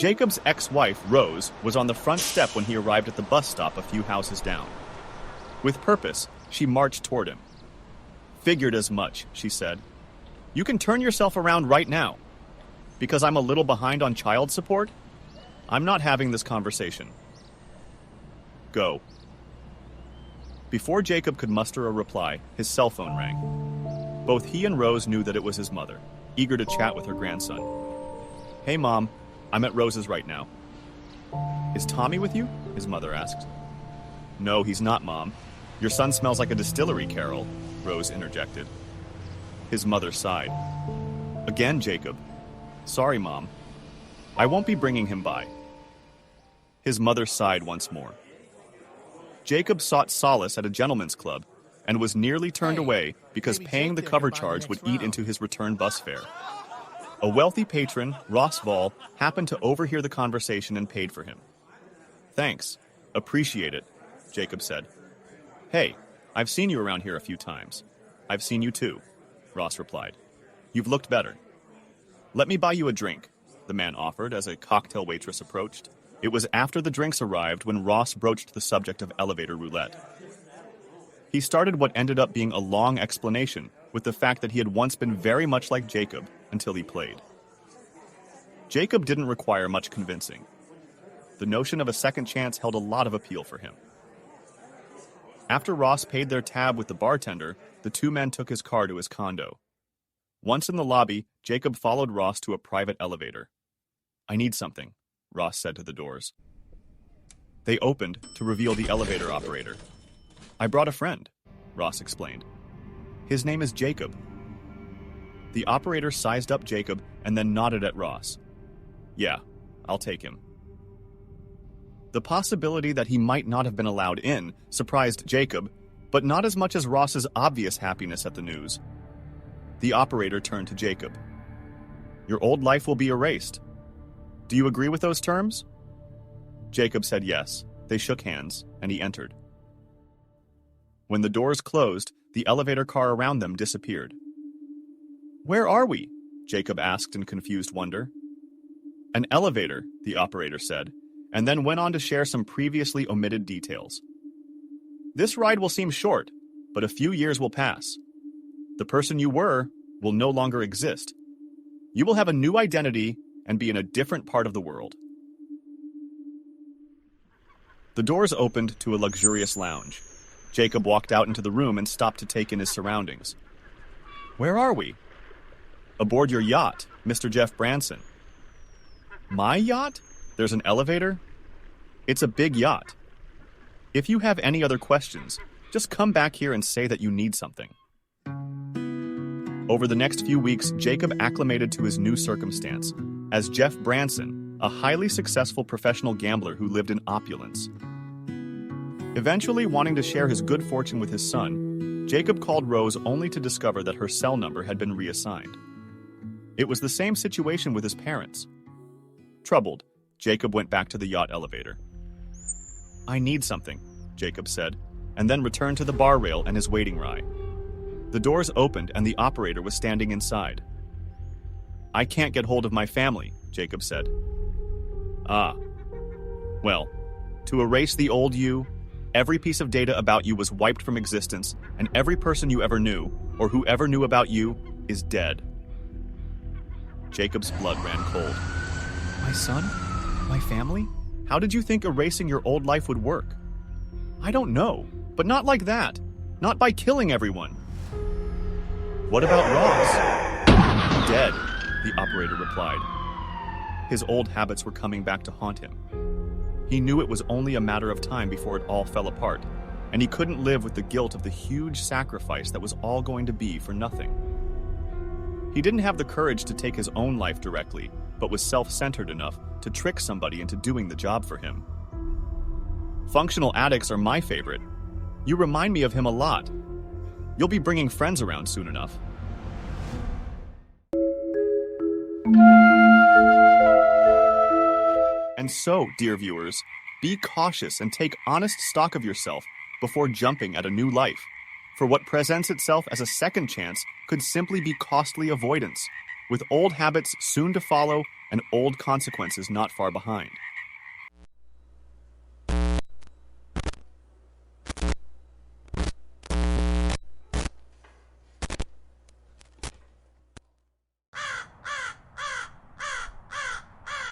Jacob's ex-wife, Rose, was on the front step when he arrived at the bus stop a few houses down. With purpose, she marched toward him. "Figured as much," she said. "You can turn yourself around right now. Because I'm a little behind on child support? I'm not having this conversation. Go." Before Jacob could muster a reply, his cell phone rang. Both he and Rose knew that it was his mother, eager to chat with her grandson. "Hey, Mom, I'm at Rose's right now." "Is Tommy with you?" his mother asked. "No, he's not, Mom. Your son smells like a distillery, Carol," Rose interjected. His mother sighed. "Again, Jacob. Sorry, Mom. I won't be bringing him by." His mother sighed once more. Jacob sought solace at a gentleman's club and was nearly turned away because paying the cover charge would eat into his return bus fare. A wealthy patron, Ross Vall, happened to overhear the conversation and paid for him. "Thanks. Appreciate it," Jacob said. "Hey, I've seen you around here a few times." "I've seen you too," Ross replied. "You've looked better." "Let me buy you a drink," the man offered as a cocktail waitress approached. It was after the drinks arrived when Ross broached the subject of elevator roulette. He started what ended up being a long explanation with the fact that he had once been very much like Jacob until he played. Jacob didn't require much convincing. The notion of a second chance held a lot of appeal for him. After Ross paid their tab with the bartender, the two men took his car to his condo. Once in the lobby, Jacob followed Ross to a private elevator. "I need something," Ross said to the doors. They opened to reveal the elevator operator. "I brought a friend," Ross explained. "His name is Jacob." The operator sized up Jacob and then nodded at Ross. "Yeah, I'll take him." The possibility that he might not have been allowed in surprised Jacob, but not as much as Ross's obvious happiness at the news. The operator turned to Jacob. "Your old life will be erased. Do you agree with those terms?" Jacob said yes. They shook hands, and he entered. When the doors closed, the elevator car around them disappeared. "Where are we?" Jacob asked in confused wonder. "An elevator," the operator said, and then went on to share some previously omitted details. "This ride will seem short, but a few years will pass. The person you were will no longer exist. You will have a new identity and be in a different part of the world." The doors opened to a luxurious lounge. Jacob walked out into the room and stopped to take in his surroundings. "Where are we?" "Aboard your yacht, Mr. Jeff Branson." "My yacht? There's an elevator?" "It's a big yacht. If you have any other questions, just come back here and say that you need something." Over the next few weeks, Jacob acclimated to his new circumstance as Jeff Branson, a highly successful professional gambler who lived in opulence. Eventually wanting to share his good fortune with his son, Jacob called Rose only to discover that her cell number had been reassigned. It was the same situation with his parents. Troubled, Jacob went back to the yacht elevator. "I need something," Jacob said, and then returned to the bar rail and his waiting rye. The doors opened and the operator was standing inside. "I can't get hold of my family," Jacob said. "Ah. Well, to erase the old you, every piece of data about you was wiped from existence, and every person you ever knew, or who ever knew about you, is dead." Jacob's blood ran cold. "My son? My family? How did you think erasing your old life would work?" "I don't know, but not like that. Not by killing everyone." "What about Ross?" "Dead," the operator replied. His old habits were coming back to haunt him. He knew it was only a matter of time before it all fell apart, and he couldn't live with the guilt of the huge sacrifice that was all going to be for nothing. He didn't have the courage to take his own life directly, but was self-centered enough to trick somebody into doing the job for him. Functional addicts are my favorite. You remind me of him a lot. You'll be bringing friends around soon enough. And so, dear viewers, be cautious and take honest stock of yourself before jumping at a new life, for what presents itself as a second chance could simply be costly avoidance, with old habits soon to follow and old consequences not far behind.